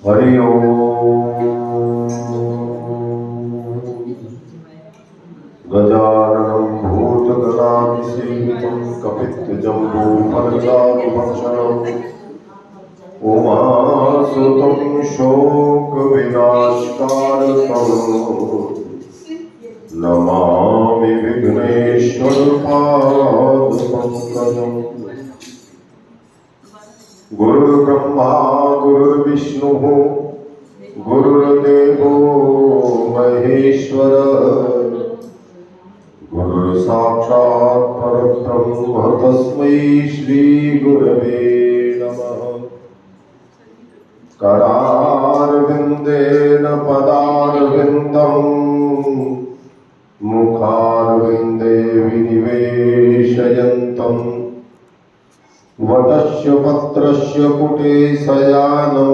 हरि ओम। गजाननं भूतगणाधिसेवितं कपित्थजम्बूफलचारुभक्षणम् उमासुतं शोकविनाशकारकम् नमामि विघ्नेश्वरपादपङ्कजम्। गुरुर्ब्रह्मा गुरुर्विष्णुः गुरुर्देवो महेश्वरः गुरुर्साक्षात् परब्रह्म तस्मै श्रीगुरवे नमः। करारविन्देन पदारविन्दम् मुखारविन्दे विनिवेशयन्तम् वटस्य पत्रस्य पुटे शयानं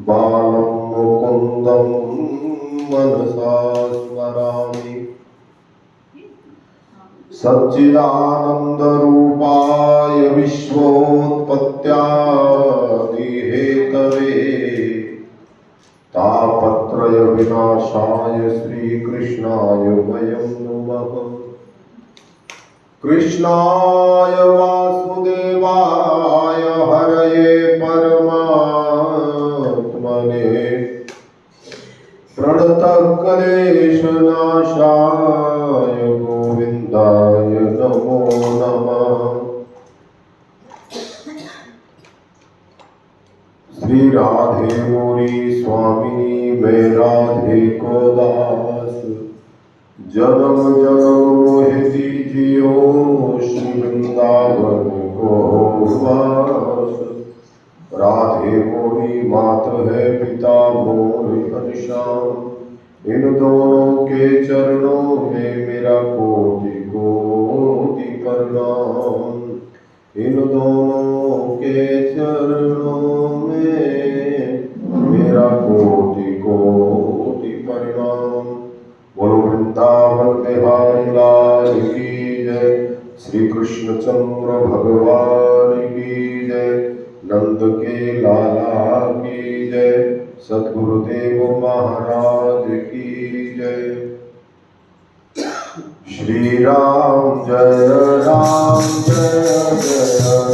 बालं मुकुन्दं मनसा स्मरामि। सच्चिदानन्दरूपाय विश्वोत्पत्त्यादिहेतवे तापत्रय विनाशाय श्रीकृष्णाय वयं नुमः। कृष्णाय वासुदेवाय हरये परमात्मने प्रणतक्लेशनाशाय गोविन्दाय नमो नमः। श्री राधे मोरी स्वामिनी मैं राधे को दास जन्म जन्म मोहि दीजियो श्री वृंदावन को वास। राधे मोरी मात है पिता मोर घनश्याम इन दोनों के चरणों में मेरा कोटि कोटि प्रणाम। इन दोनों के चरणों में मेरा कोटि कोटि प्रणाम। बोलो वृंदावन बिहारी लाल की जय। श्री कृष्ण चंद्र भगवान की जय। नंद के लाला की जय। सद्गुरुदेव महाराज की जय। श्री राम जय राम जय जय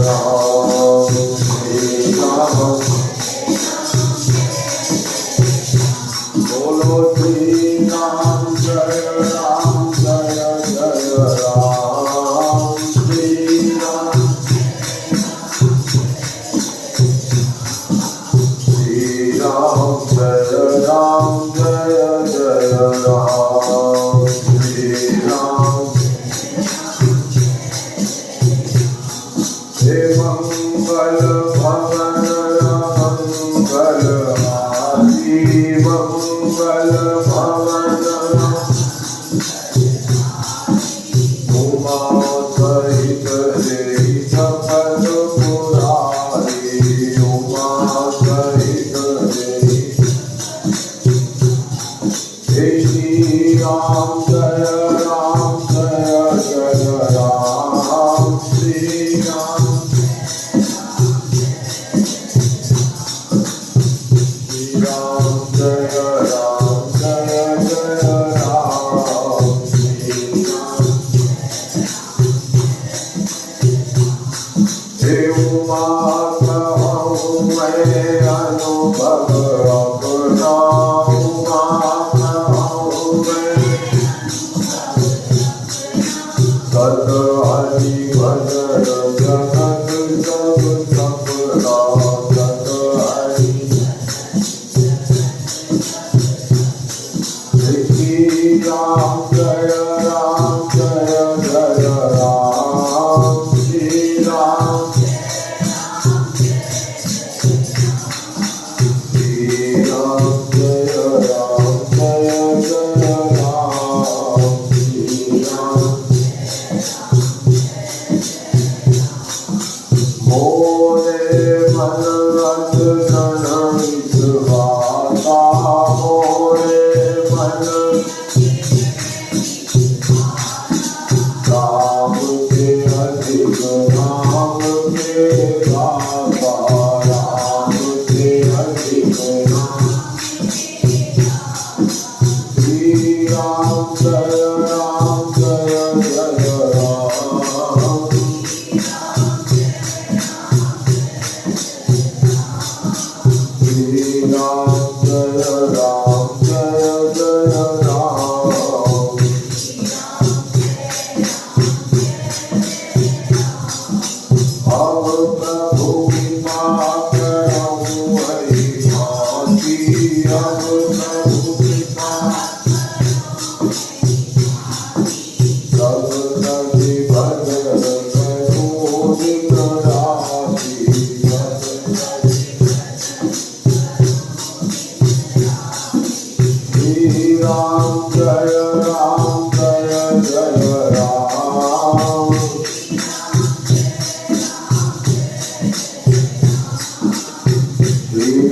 राम। श्री राम बोलो श्री राम जय राम जय जय राम। श्री राम जय राम जय जय राम। श्री राम हे मंगल भवन मंगल आदि मंगल भवन उमा सहित सफल पुरारी उमा सहित श्री राम जय जय राम। श्री राम जय राम जय जय राम। श्री राम हे उमा कहूँ मैं अनुभव अपना उमा कहूँ मैं सत हरि भजन जगत सब सफला सत हरि। श्री राम जय जय राम। श्री राम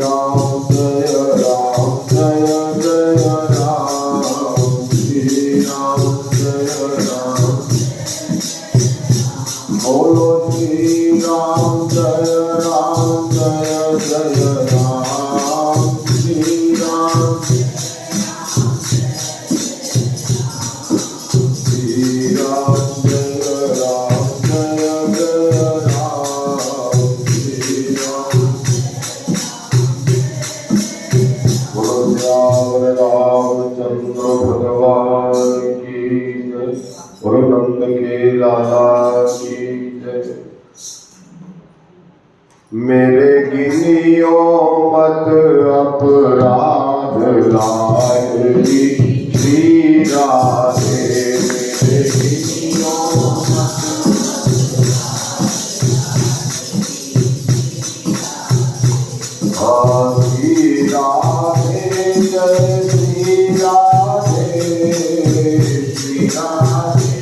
राम जय जय राम श्री राम जय राम बोलो श्री राम जय जय राम श्री राम श्री राम जय जय राम श्री राम बोलो रामचंद्र भगवान की जय बोलो नंद के लाला की जय। मेरे गिनियो मत अपराध लाडली श्री राधे मेरे गिनियो मत श्री राधे जय श्री राधे श्री राधे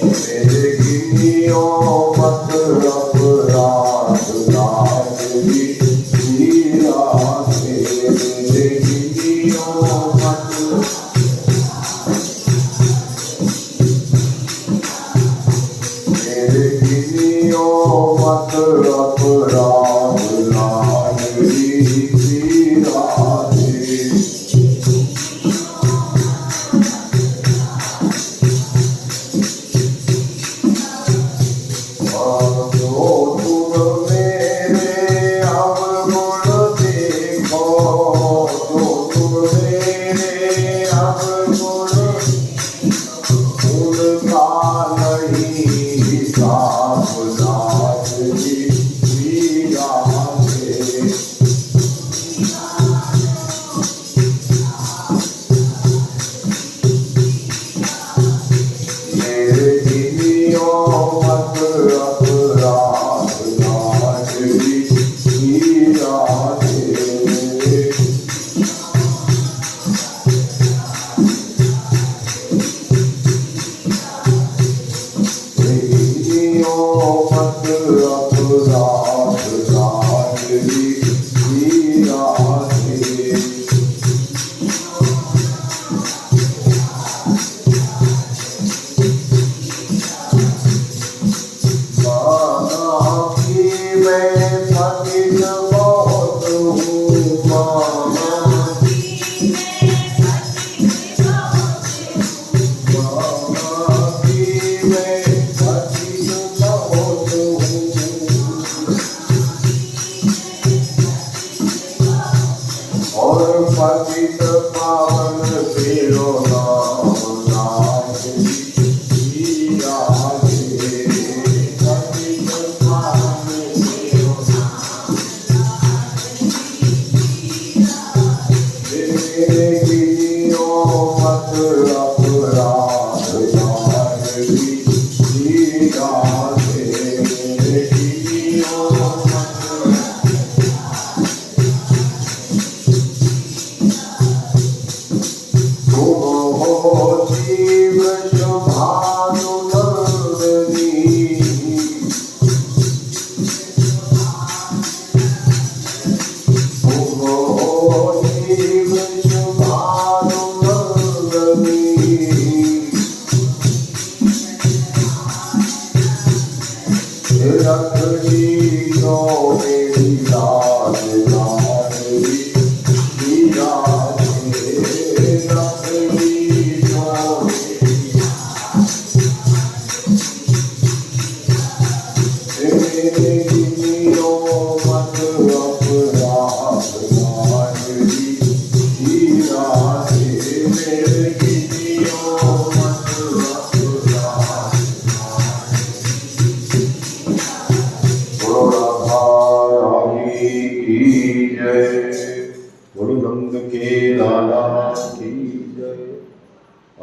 मेरे गिनियो मत अपराध लाडली श्री राधे मेरे गिनियो मत मेरे गिनियो मत अपराध लाडली श्री राधे।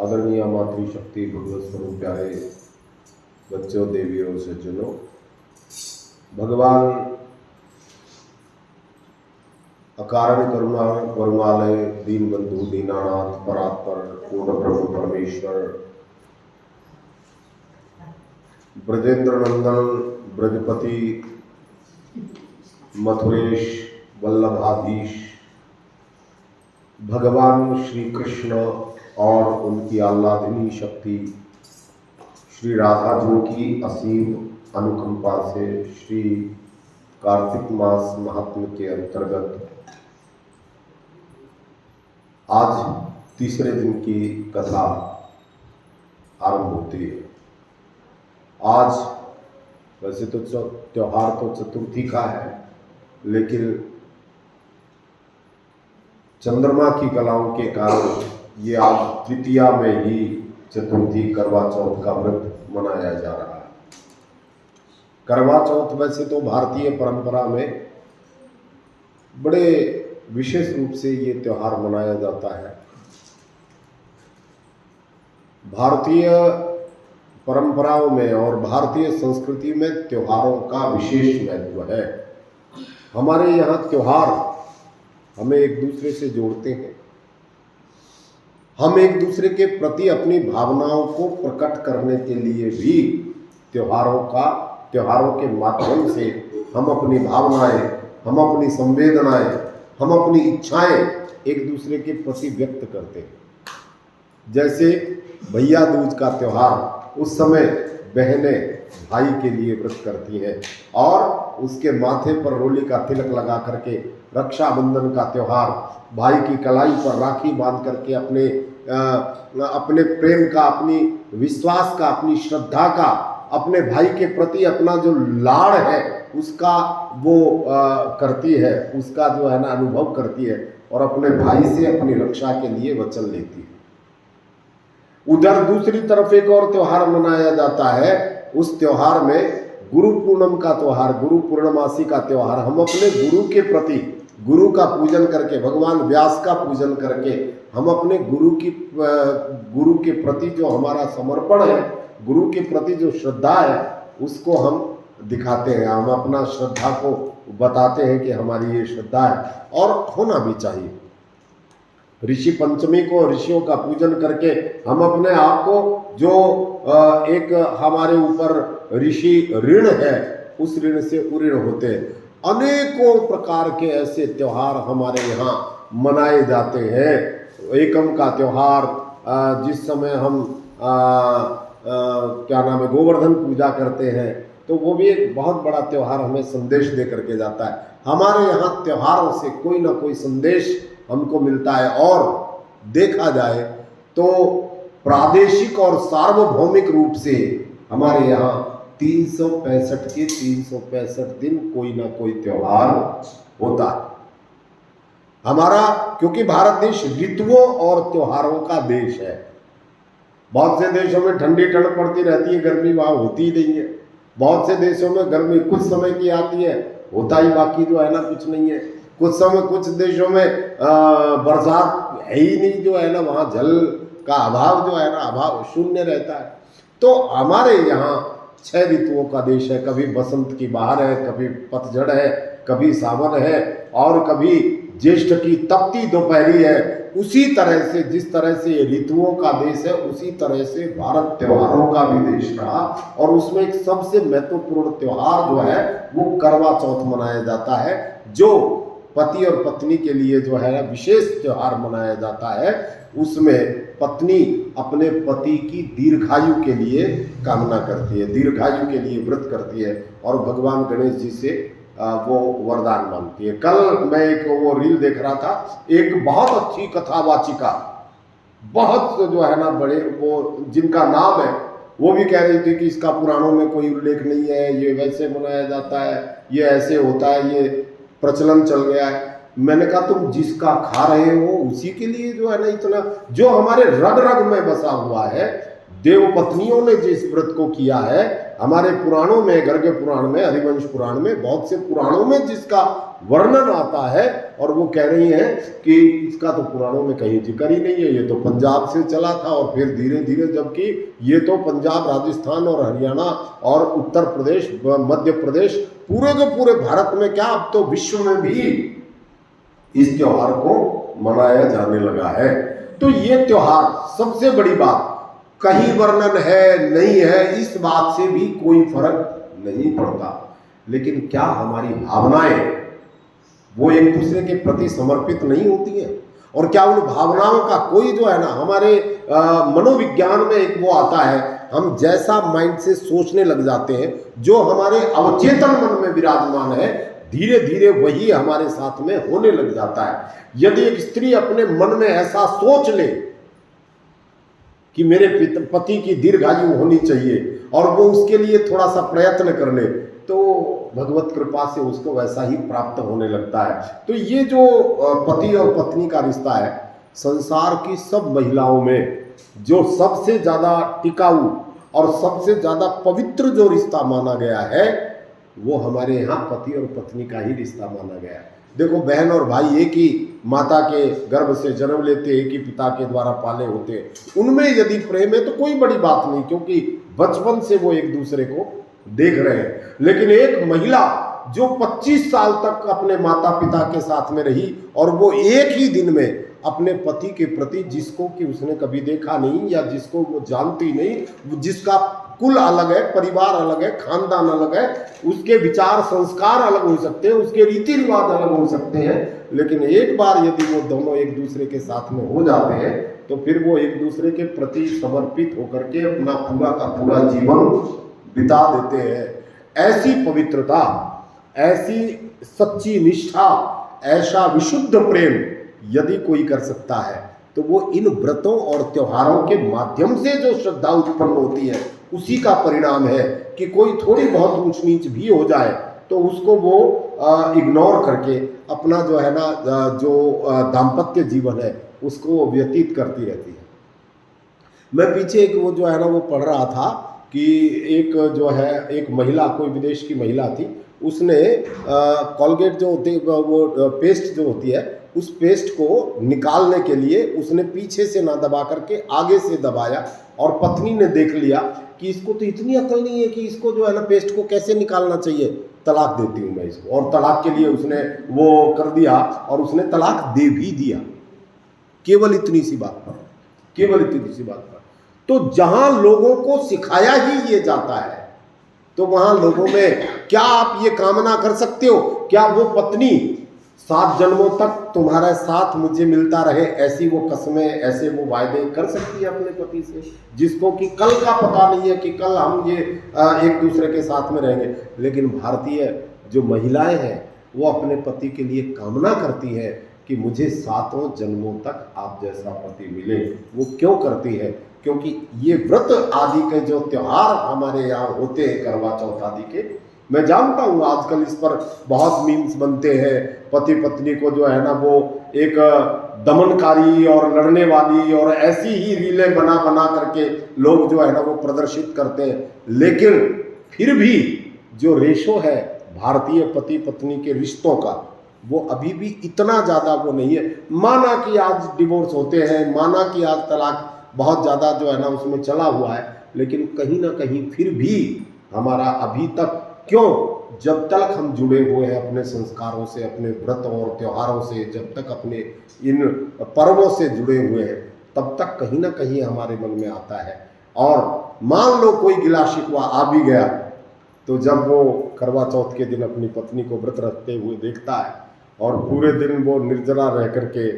आदरणीय मातृशक्ति भगवत स्वरूप प्यारे बच्चों, देवियों, सज्जनों, भगवान अकारण करुणा करुणालय दीन बंधु दीनानाथ परात्पर पूर्ण प्रभु परमेश्वर ब्रजेंद्र नंदन ब्रजपति मथुरेश वल्लभाधीश भगवान श्री कृष्ण और उनकी आह्लादिनी शक्ति श्री राधा जी की असीम अनुकंपा से श्री कार्तिक मास महात्म्य के अंतर्गत आज तीसरे दिन की कथा आरंभ होती है। आज वैसे तो त्योहार तो चतुर्थी का है, लेकिन चंद्रमा की कलाओं के कारण ये आज तृतीया में ही चतुर्थी करवा चौथ का व्रत मनाया जा रहा है। करवा चौथ वैसे तो भारतीय परंपरा में बड़े विशेष रूप से ये त्योहार मनाया जाता है। भारतीय परंपराओं में और भारतीय संस्कृति में त्योहारों का विशेष महत्व है। हमारे यहाँ त्योहार हमें एक दूसरे से जोड़ते हैं। हम एक दूसरे के प्रति अपनी भावनाओं को प्रकट करने के लिए भी त्योहारों के माध्यम से हम अपनी भावनाएं, हम अपनी संवेदनाएं, हम अपनी इच्छाएं एक दूसरे के प्रति व्यक्त करते हैं। जैसे भैया दूज का त्योहार, उस समय बहनें भाई के लिए व्रत करती हैं और उसके माथे पर रोली का तिलक लगा करके, रक्षाबंधन का त्योहार, भाई की कलाई पर राखी बांध करके अपने प्रेम का, अपनी विश्वास का, अपनी श्रद्धा का, अपने भाई के प्रति अपना जो लाड़ है उसका वो करती है, उसका जो है ना अनुभव करती है और अपने भाई से अपनी रक्षा के लिए वचन लेती है। उधर दूसरी तरफ एक और त्योहार मनाया जाता है। उस त्योहार में गुरु पूर्णिमा का त्योहार, गुरु पूर्णमासी का त्योहार, हम अपने गुरु के प्रति, गुरु का पूजन करके, भगवान व्यास का पूजन करके, हम अपने गुरु के प्रति जो हमारा समर्पण है, गुरु के प्रति जो श्रद्धा है, उसको हम दिखाते हैं। हम अपना श्रद्धा को बताते हैं कि हमारी ये श्रद्धा है और होना भी चाहिए। ऋषि पंचमी को ऋषियों का पूजन करके हम अपने आप को जो एक हमारे ऊपर ऋषि ऋण है, उस ऋण से उऋण होते हैं। अनेकों प्रकार के ऐसे त्योहार हमारे यहाँ मनाए जाते हैं। एकम का त्योहार, जिस समय हम क्या नाम है, गोवर्धन पूजा करते हैं, तो वो भी एक बहुत बड़ा त्योहार हमें संदेश दे करके जाता है। हमारे यहाँ त्योहारों से कोई ना कोई संदेश हमको मिलता है। और देखा जाए तो प्रादेशिक और सार्वभौमिक रूप से हमारे यहाँ 365 के 365 दिन कोई ना कोई त्योहार होता है हमारा, क्योंकि भारत देश ऋतुओं और त्योहारों का देश है। बहुत से देशों में ठंडी ठंड पड़ती रहती है, गर्मी वहाँ होती ही नहीं है। बहुत से देशों में गर्मी कुछ समय की आती है, होता ही बाकी जो है ना कुछ नहीं है। कुछ देशों में बरसात है ही नहीं, जो है ना वहाँ जल का अभाव जो है ना अभाव शून्य रहता है। तो हमारे यहाँ 6 ऋतुओं का देश है। कभी बसंत की बहार है, कभी पतझड़ है, कभी सावन है और कभी ज्येष्ठ की तपती दोपहरी है। उसी तरह से, जिस तरह से ये ऋतुओं का देश है, उसी तरह से भारत त्योहारों का भी देश रहा। और उसमें एक सबसे महत्वपूर्ण त्योहार जो है वो करवा चौथ मनाया जाता है, जो पति और पत्नी के लिए जो है विशेष त्योहार मनाया जाता है। उसमें पत्नी अपने पति की दीर्घायु के लिए कामना करती है, दीर्घायु के लिए व्रत करती है और भगवान गणेश जी से वो वरदान मांगती है। कल मैं एक वो रील देख रहा था, एक बहुत अच्छी कथावाचिका, बहुत जो है ना बड़े वो जिनका नाम है, वो भी कह रही थी कि इसका पुराणों में कोई उल्लेख नहीं है, ये वैसे मनाया जाता है, ये ऐसे होता है, ये प्रचलन चल गया है। मैंने कहा तुम जिसका खा रहे हो उसी के लिए जो है ना इतना, जो हमारे रग रग में बसा हुआ है, देव पत्नियों ने जिस व्रत को किया है, हमारे पुराणों में, गर्ग पुराण में, हरिवंश पुराण में, बहुत से पुराणों में जिसका वर्णन आता है, और वो कह रही हैं कि इसका तो पुराणों में कहीं जिक्र ही नहीं है, ये तो पंजाब से चला था और फिर धीरे धीरे, जबकि ये तो पंजाब, राजस्थान और हरियाणा और उत्तर प्रदेश, मध्य प्रदेश, पूरे के पूरे भारत में, क्या अब तो विश्व में भी इस त्योहार को मनाया जाने लगा है। तो ये त्योहार, सबसे बड़ी बात, कहीं वर्णन है नहीं है, इस बात से भी कोई फर्क नहीं पड़ता। लेकिन क्या हमारी भावनाएं वो एक दूसरे के प्रति समर्पित नहीं होती हैं? और क्या उन भावनाओं का कोई जो है ना, हमारे मनोविज्ञान में एक वो आता है, हम जैसा माइंड से सोचने लग जाते हैं, जो हमारे अवचेतन मन में विराजमान है, धीरे धीरे वही हमारे साथ में होने लग जाता है। यदि एक स्त्री अपने मन में ऐसा सोच ले कि मेरे पति की दीर्घायु होनी चाहिए और वो उसके लिए थोड़ा सा प्रयत्न कर ले, तो भगवत कृपा से उसको वैसा ही प्राप्त होने लगता है। तो ये जो पति और पत्नी का रिश्ता है, संसार की सब महिलाओं में जो सबसे ज्यादा टिकाऊ और सबसे ज्यादा पवित्र जो रिश्ता माना गया है, वो हमारे यहाँ पति और पत्नी का ही रिश्ता माना गया है। देखो, बहन और भाई एक ही माता के गर्भ से जन्म लेते, एक ही पिता के द्वारा पाले होते, उनमें यदि प्रेम है तो कोई बड़ी बात नहीं, क्योंकि बचपन से वो एक दूसरे को देख रहे हैं। लेकिन एक महिला जो 25 साल तक अपने माता पिता के साथ में रही, और वो एक ही दिन में अपने पति के प्रति, जिसको कि उसने कभी देखा नहीं या जिसको वो जानती नहीं, जिसका कुल अलग है, परिवार अलग है, खानदान अलग है, उसके विचार संस्कार अलग हो सकते हैं, उसके रीति रिवाज अलग हो सकते हैं, लेकिन एक बार यदि वो दोनों एक दूसरे के साथ में हो जाते हैं, तो फिर वो एक दूसरे के प्रति समर्पित होकर के अपना पूरा का पूरा जीवन बिता देते हैं। ऐसी पवित्रता, ऐसी सच्ची निष्ठा, ऐसा विशुद्ध प्रेम यदि कोई कर सकता है, तो वो इन व्रतों और त्योहारों के माध्यम से जो श्रद्धा उत्पन्न होती है, उसी का परिणाम है कि कोई थोड़ी बहुत ऊंच नीच भी हो जाए तो उसको वो इग्नोर करके अपना जो है ना, जो दाम्पत्य जीवन है उसको व्यतीत करती रहती है। मैं पीछे एक वो जो है ना वो पढ़ रहा था कि एक जो है, एक महिला, कोई विदेश की महिला थी, उसने कॉलगेट जो होती है, वो पेस्ट जो होती है, उस पेस्ट को निकालने के लिए उसने पीछे से ना दबा करके आगे से दबाया, और पत्नी ने देख लिया कि इसको तो इतनी अकल नहीं है कि इसको जो है ना पेस्ट को कैसे निकालना चाहिए, तलाक देती हूँ मैं इसको। और तलाक के लिए उसने वो कर दिया और उसने तलाक दे भी दिया, केवल इतनी सी बात पर, केवल इतनी सी बात पर। तो जहां लोगों को सिखाया ही ये जाता है, तो वहां लोगों में क्या आप ये कामना कर सकते हो, क्या वो पत्नी 7 जन्मों तक तुम्हारे साथ मुझे मिलता रहे, ऐसी वो कसमें, ऐसे वो वायदे कर सकती है अपने पति से, जिसको कि कल का पता नहीं है कि कल हम ये एक दूसरे के साथ में रहेंगे। लेकिन भारतीय जो महिलाएं हैं, वो अपने पति के लिए कामना करती हैं कि मुझे 7 जन्मों तक आप जैसा पति मिले। वो क्यों करती है? क्योंकि ये व्रत आदि के जो त्योहार हमारे यहाँ होते हैं, करवा चौथ आदि के, मैं जानता हूँ आजकल इस पर बहुत मीम्स बनते हैं, पति पत्नी को जो है ना वो एक दमनकारी और लड़ने वाली और ऐसी ही रीलें बना बना करके लोग जो है ना वो प्रदर्शित करते हैं। लेकिन फिर भी जो रेशो है भारतीय पति पत्नी के रिश्तों का, वो अभी भी इतना ज़्यादा वो नहीं है। माना कि आज डिवोर्स होते हैं, माना कि आज तलाक बहुत ज़्यादा जो है ना उसमें चला हुआ है, लेकिन कहीं ना कहीं फिर भी हमारा अभी तक, क्यों, जब तक हम जुड़े हुए हैं अपने संस्कारों से, अपने व्रतों और त्योहारों से, जब तक अपने इन पर्वों से जुड़े हुए हैं, तब तक कहीं ना कहीं हमारे मन में आता है। और मान लो कोई गिला शिकवा आ भी गया, तो जब वो करवा चौथ के दिन अपनी पत्नी को व्रत रखते हुए देखता है और पूरे दिन वो निर्जला रह करके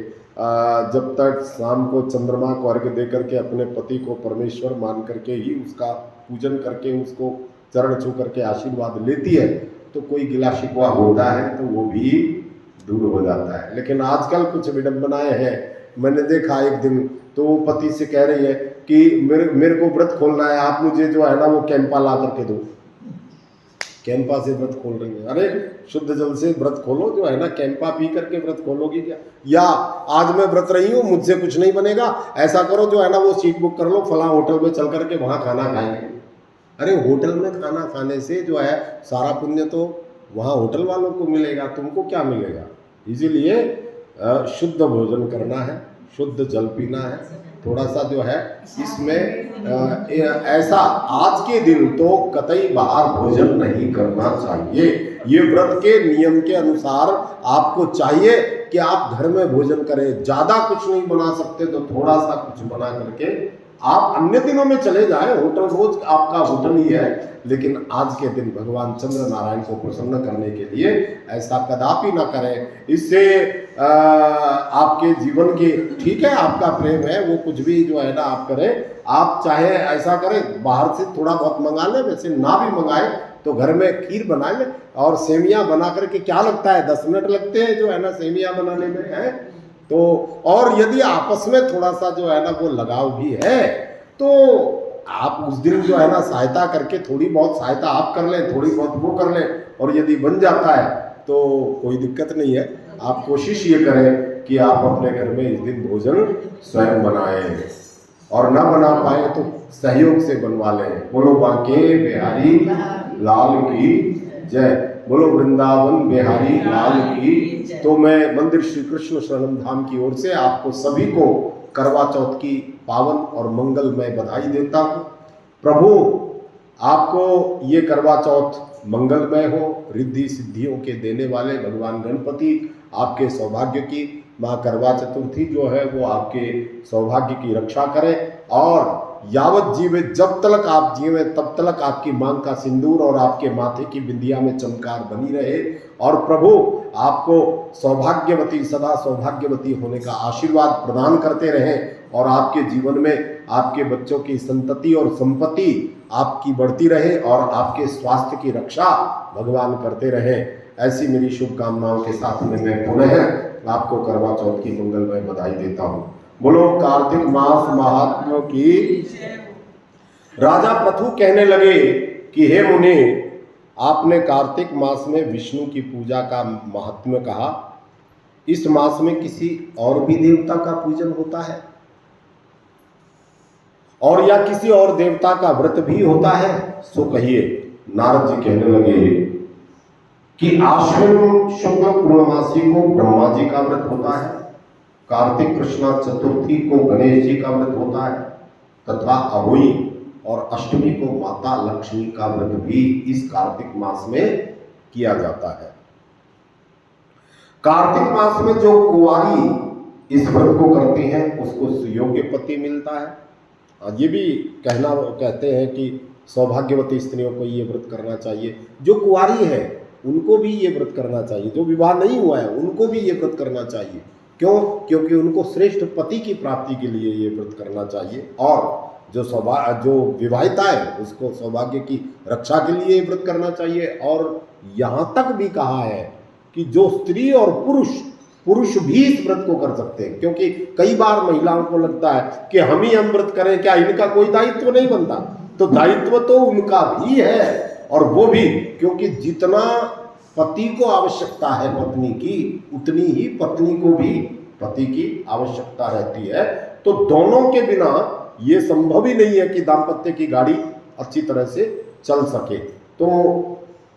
जब तक शाम को चंद्रमा को अर्घ्य दे करके अपने पति को परमेश्वर मान करके ही उसका पूजन करके उसको चरण छू करके आशीर्वाद लेती है, तो कोई गिला शिकवा होता है तो वो भी दूर हो जाता है। लेकिन आजकल कुछ विडंबनाएं हैं। मैंने देखा एक दिन तो वो पति से कह रही है कि मेरे को व्रत खोलना है, आप मुझे जो है ना वो कैंपा ला करके दो। कैंपा से व्रत खोल रही है? अरे शुद्ध जल से व्रत खोलो, जो है ना कैंपा पी करके व्रत खोलोगी क्या? या आज मैं व्रत रही हूँ, मुझसे कुछ नहीं बनेगा, ऐसा करो जो है ना वो सीट बुक कर लो, फला होटल में चल करके वहाँ खाना खाएंगे। अरे होटल में खाना खाने से जो है सारा पुण्य तो वहाँ होटल वालों को मिलेगा, तुमको क्या मिलेगा? इसीलिए शुद्ध भोजन करना है, शुद्ध जल पीना है, थोड़ा सा जो है इसमें ऐसा आज के दिन तो कतई बाहर भोजन नहीं करना चाहिए। ये व्रत के नियम के अनुसार आपको चाहिए कि आप घर में भोजन करें। ज़्यादा कुछ नहीं बना सकते तो थोड़ा सा कुछ बना करके आप अन्य दिनों में चले जाएं, होटल रोज आपका होटल ही है, लेकिन आज के दिन भगवान चंद्र नारायण को प्रसन्न करने के लिए ऐसा कदापि ना करें। इससे आपके जीवन के, ठीक है आपका प्रेम है, वो कुछ भी जो है ना आप करें, आप चाहे ऐसा करें बाहर से थोड़ा बहुत मंगा लें, वैसे ना भी मंगाए तो घर में खीर बना लें और सेमियां बना करके, क्या लगता है 10 मिनट लगते हैं जो है ना सेमियां बनाने में है। तो और यदि आपस में थोड़ा सा जो है ना वो लगाव भी है तो आप उस दिन जो है ना सहायता करके, थोड़ी बहुत सहायता आप कर लें, थोड़ी बहुत वो कर लें, और यदि बन जाता है तो कोई दिक्कत नहीं है। आप कोशिश ये करें कि आप अपने घर में इस दिन भोजन स्वयं बनाएं, और ना बना पाए तो सहयोग से बनवा लें। बोलो बांके बिहारी लाल की जय, बोलो वृंदावन बिहारी लाल की। तो मैं मंदिर श्री कृष्ण शरणम धाम की ओर से आपको सभी को करवा चौथ की पावन और मंगलमय बधाई देता हूँ। प्रभु आपको ये करवा चौथ मंगलमय हो, रिद्धि सिद्धियों के देने वाले भगवान गणपति आपके सौभाग्य की, माँ करवा चतुर्थी जो है वो आपके सौभाग्य की रक्षा करे, और यावत जीवे, जब तक आप जीवे तब तक आपकी मांग का सिंदूर और आपके माथे की बिंदिया में चमकार बनी रहे, और प्रभु आपको सौभाग्यवती, सदा सौभाग्यवती होने का आशीर्वाद प्रदान करते रहें, और आपके जीवन में आपके बच्चों की संतति और संपत्ति आपकी बढ़ती रहे, और आपके स्वास्थ्य की रक्षा भगवान करते रहें। ऐसी मेरी शुभकामनाओं के साथ में मैं पुनः आपको करवा चौथ की मंगलमय बधाई देता हूँ। बोलो कार्तिक मास महात्म्यों की। राजा पृथु कहने लगे कि हे मुनि, आपने कार्तिक मास में विष्णु की पूजा का महात्म्य कहा, इस मास में किसी और भी देवता का पूजन होता है, और या किसी और देवता का व्रत भी होता है, सो कहिए। नारद जी कहने लगे कि आश्विन शुक्ल पूर्णमासी को ब्रह्मा जी का व्रत होता है, कार्तिक कृष्णा चतुर्थी को गणेश जी का व्रत होता है, तथा अहोई और अष्टमी को माता लक्ष्मी का व्रत भी इस कार्तिक मास में किया जाता है। कार्तिक मास में जो कुंवारी इस व्रत को करती हैं उसको सुयोग्य पति मिलता है। ये भी कहते हैं कि सौभाग्यवती स्त्रियों को ये व्रत करना चाहिए, जो कुंवारी है उनको भी ये व्रत करना चाहिए, जो विवाह नहीं हुआ है उनको भी ये व्रत करना चाहिए। क्यों? क्योंकि उनको श्रेष्ठ पति की प्राप्ति के लिए ये व्रत करना चाहिए, और जो विवाहिता है उसको सौभाग्य की रक्षा के लिए व्रत करना चाहिए। और यहाँ तक भी कहा है कि जो स्त्री और पुरुष भी इस व्रत को कर सकते हैं, क्योंकि कई बार महिलाओं को लगता है कि हम ही व्रत करें, क्या इनका कोई दायित्व नहीं बनता? तो दायित्व तो उनका भी है, और वो भी क्योंकि जितना पति को आवश्यकता है पत्नी की, उतनी ही पत्नी को भी पति की आवश्यकता रहती है। तो दोनों के बिना ये संभव ही नहीं है कि दाम्पत्य की गाड़ी अच्छी तरह से चल सके। तो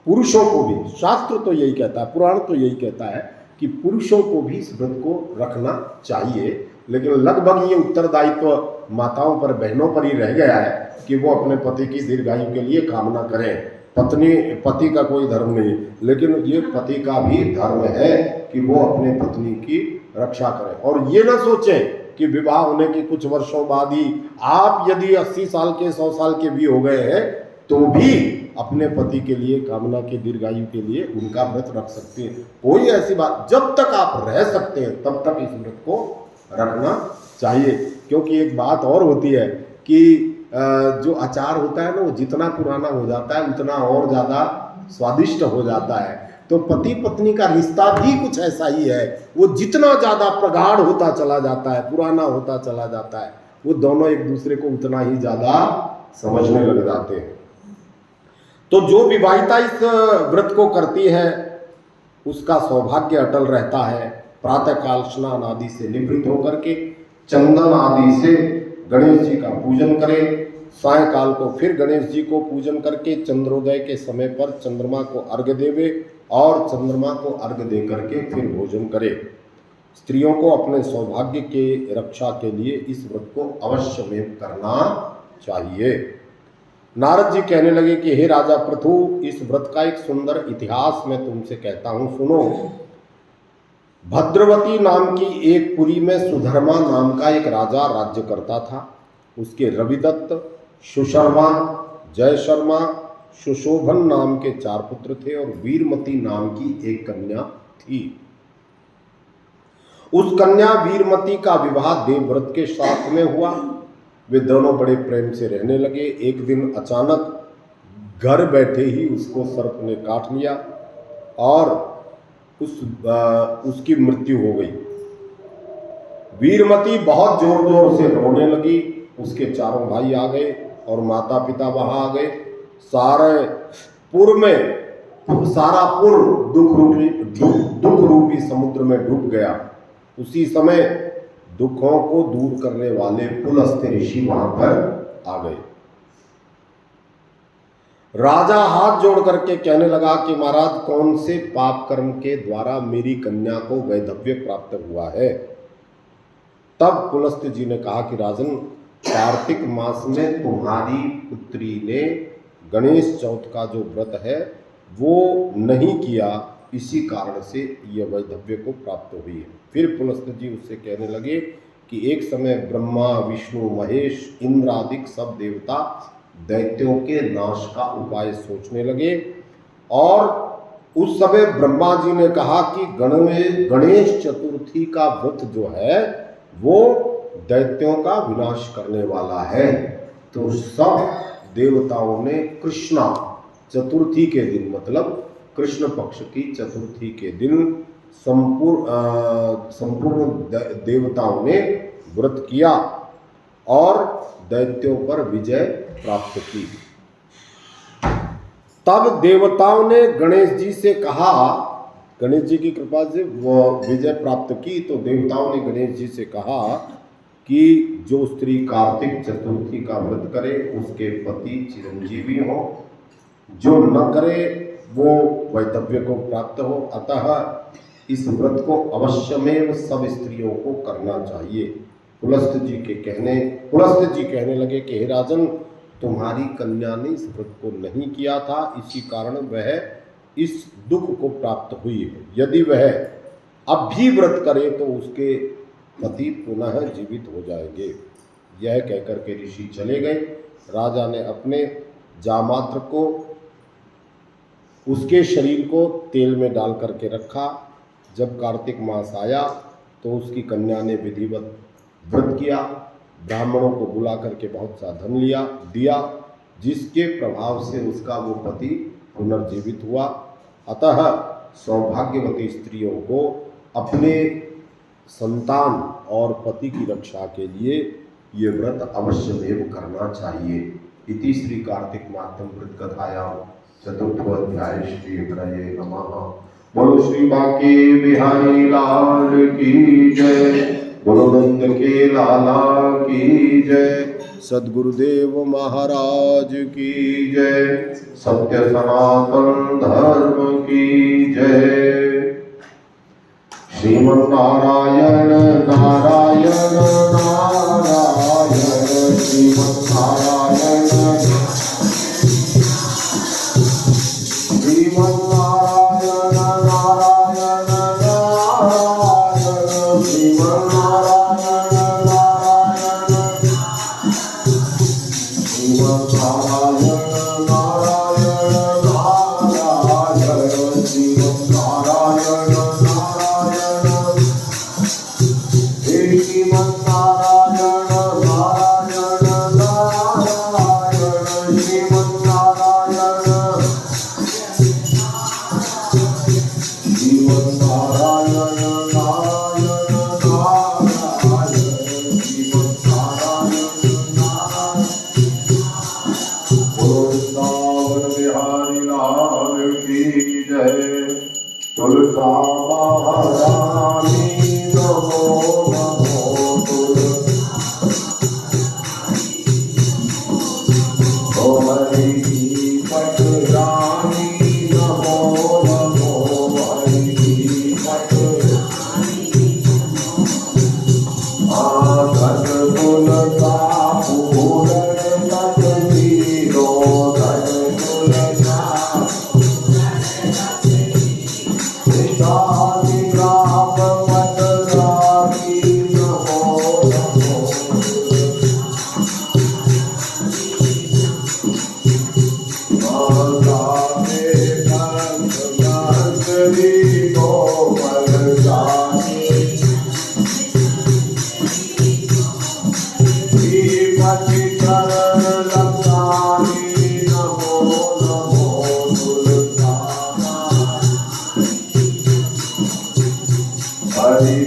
पुरुषों को भी, शास्त्र तो यही कहता है, पुराण तो यही कहता है कि पुरुषों को भी इस व्रत को रखना चाहिए, लेकिन लगभग ये उत्तरदायित्व माताओं पर, बहनों पर ही रह गया है कि वो अपने पति की दीर्घायु के लिए कामना करें। पति का कोई धर्म नहीं, लेकिन ये पति का भी धर्म है कि वो अपने पत्नी की रक्षा करें। और ये ना सोचें कि विवाह होने के कुछ वर्षों बाद ही आप यदि 80 साल के 100 साल के भी हो गए हैं तो भी अपने पति के लिए, कामना के दीर्घायु के लिए उनका व्रत रख सकते हैं। कोई ऐसी बात, जब तक आप रह सकते हैं तब तक इस व्रत को रखना चाहिए। क्योंकि एक बात और होती है कि जो अचार होता है ना, वो जितना पुराना हो जाता है उतना और ज़्यादा स्वादिष्ट हो जाता है। तो पति पत्नी का रिश्ता भी कुछ ऐसा ही है, वो जितना ज़्यादा प्रगाढ़ होता चला जाता है, पुराना होता चला जाता है, वो दोनों एक दूसरे को उतना ही ज़्यादा समझने लग जाते हैं। तो जो विवाहिता इस व्रत को करती है उसका सौभाग्य अटल रहता है। प्रातःकाल स्नान आदि से निवृत्त होकर के चंदन आदि से गणेश जी का पूजन करें, सायंकाल को फिर गणेश जी को पूजन करके चंद्रोदय के समय पर चंद्रमा को अर्घ्य देवे, और चंद्रमा को अर्घ्य दे करके फिर भोजन करे। स्त्रियों को अपने सौभाग्य के रक्षा के लिए इस व्रत को अवश्य में करना चाहिए। नारद जी कहने लगे कि हे राजा पृथु, इस व्रत का एक सुंदर इतिहास मैं तुमसे कहता हूँ, सुनो। भद्रवती नाम की एक पुरी में सुधर्मा नाम का एक राजा राज्य करता था। उसके रविदत्त, सुशर्मा, जय शर्मा, सुशोभन नाम के 4 पुत्र थे और वीरमती नाम की एक कन्या थी। उस कन्या वीरमती का विवाह देवव्रत के साथ में हुआ। वे दोनों बड़े प्रेम से रहने लगे। एक दिन अचानक घर बैठे ही उसको सर्प ने काट लिया और उसकी मृत्यु हो गई। वीरमती बहुत जोर जोर से रोने लगी। उसके 4 भाई आ गए और माता पिता वहां आ गए। सारा पुर दुख रूपी समुद्र में डूब गया। उसी समय दुखों को दूर करने वाले पुलस्त्य ऋषि वहां पर आ गए। राजा हाथ जोड़ करके कहने लगा कि महाराज, कौन से पाप कर्म के द्वारा मेरी कन्या को वैधव्य प्राप्त हुआ है। तब पुलस्त्य जी ने कहा कि राजन, कार्तिक मास में तुम्हारी पुत्री ने गणेश चौथ का जो व्रत है वो नहीं किया, इसी कारण से यह वैधव्य को प्राप्त हुई है। फिर पुलस्त्य जी उससे कहने लगे कि एक समय ब्रह्मा, विष्णु, महेश, इंद्र आदि सब देवता दैत्यों के नाश का उपाय सोचने लगे और उस समय ब्रह्मा जी ने कहा कि गणेश चतुर्थी का व्रत जो है वो दैत्यों का विनाश करने वाला है। तो सब देवताओं ने कृष्णा चतुर्थी के दिन, मतलब कृष्ण पक्ष की चतुर्थी के दिन संपूर्ण देवताओं ने व्रत किया और दैत्यों पर विजय प्राप्त की। तब देवताओं ने गणेश जी से कहा, गणेश जी की कृपा से वो विजय प्राप्त की, तो देवताओं ने गणेश जी से कहा कि जो स्त्री कार्तिक चतुर्थी का व्रत करे उसके पति चिरंजीवी हो, जो न करे वो वैधव्य को प्राप्त हो। अतः इस व्रत को अवश्यमेव सब स्त्रियों को करना चाहिए। पुलस्त्य जी कहने लगे कि हे राजन, तुम्हारी कन्या ने इस व्रत को नहीं किया था, इसी कारण वह इस दुख को प्राप्त हुई है। यदि वह अब भी व्रत करे तो उसके पति पुनः जीवित हो जाएंगे। यह कहकर के ऋषि चले गए। राजा ने अपने जामात्र को, उसके शरीर को तेल में डाल करके रखा। जब कार्तिक मास आया तो उसकी कन्या ने विधिवत व्रत किया, ब्राह्मणों को बुला करके बहुत सा धन दिया, जिसके प्रभाव से उसका वो पति पुनर्जीवित हुआ। अतः सौभाग्यवती स्त्रियों को अपने संतान और पति की रक्षा के लिए ये व्रत अवश्यमेव करना चाहिए। इति श्री कार्तिक मातम व्रत कथायां चतुर्थोध्याय श्री हरये नमः। बोलो श्री बांके बिहारी लाल की जय, बोलो नंद के लाला की जय, सद्गुरुदेव महाराज की जय, सत्य सनातन धर्म की जय। श्रीमन्नारायण नारायण नारायण, श्रीमन्नारायण श्रीमन्नारायण नारायण नारायण, श्रीमन्नारायण नारायण श्रीमन्नारायण नारायण नारायण, श्रीमन्नारायण जी को मर जाए श्रीमती चरण लक्षाणी नमो नमो दुर्गामा हरि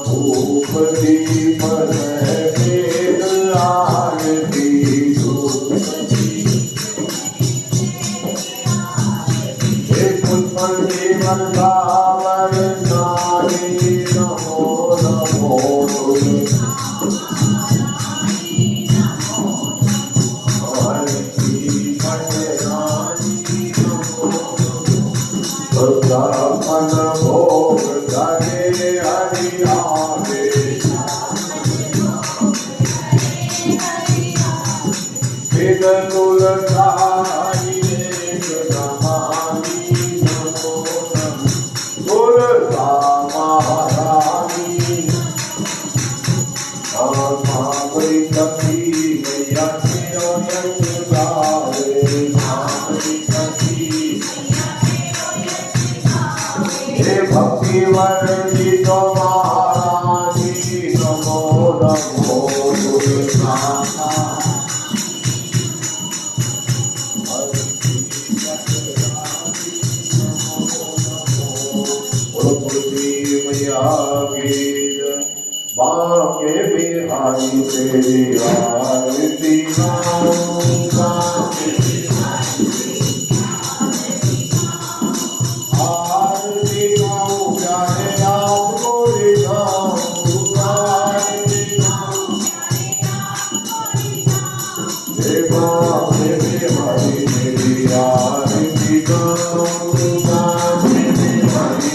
धूप दीप वेद आरती धूप पुष्पं जीवन भावर नारी नमो नमो ब्राह्मण भोग करे हरि आवे वेद तुलसाई एक नमामि नमो नमः तुलसा महारानी मामरी कपी मैया तेरो यश गावे मामरी कपी भक्ति वर्णित महारानी नमो नमो दुर्गामा पृथ्वी मैया गीत बाके बिहारी तेरी आरती गाऊंगा आरती गाऊं प्यारे आपको दिखाऊंगा बाके बिहारी तेरी आरती गाऊंगा बिहारी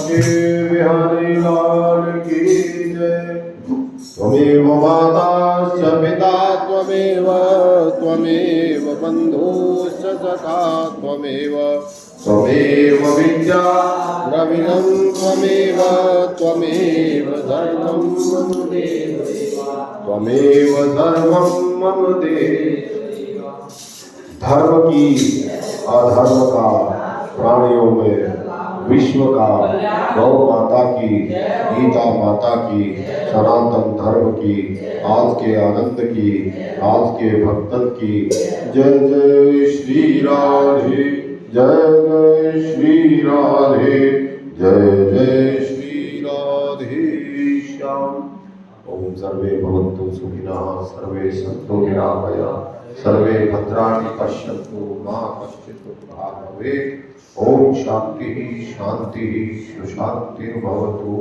तेरी बिहारी लाल की जय। त्वमेव माता च पिता त्वमेव बन्धुश्च सखा त्वमेव त्वमेव विद्या द्रविणं त्वमेव त्वमेव धर्मं मम देव त्वमेव धर्मं मम देव। धर्म की अधर्म का प्राणियों में, विश्व का, गौ माता की, गीता माता की, सनातन धर्म की, आज के आनंद की, आज के भक्तन की। जय जय श्री राधे, जय जय श्री राधे, जय जय श्री राधे श्याम। ओम सर्वे भवन्तु सुखिनः, सर्वे सन्तु निरामया, सर्वे भद्राणि पश्यन्तु मा कश्चित् दुःखभाग् भवेत्। ओम शांति शांति सुशांतिर्भवतु।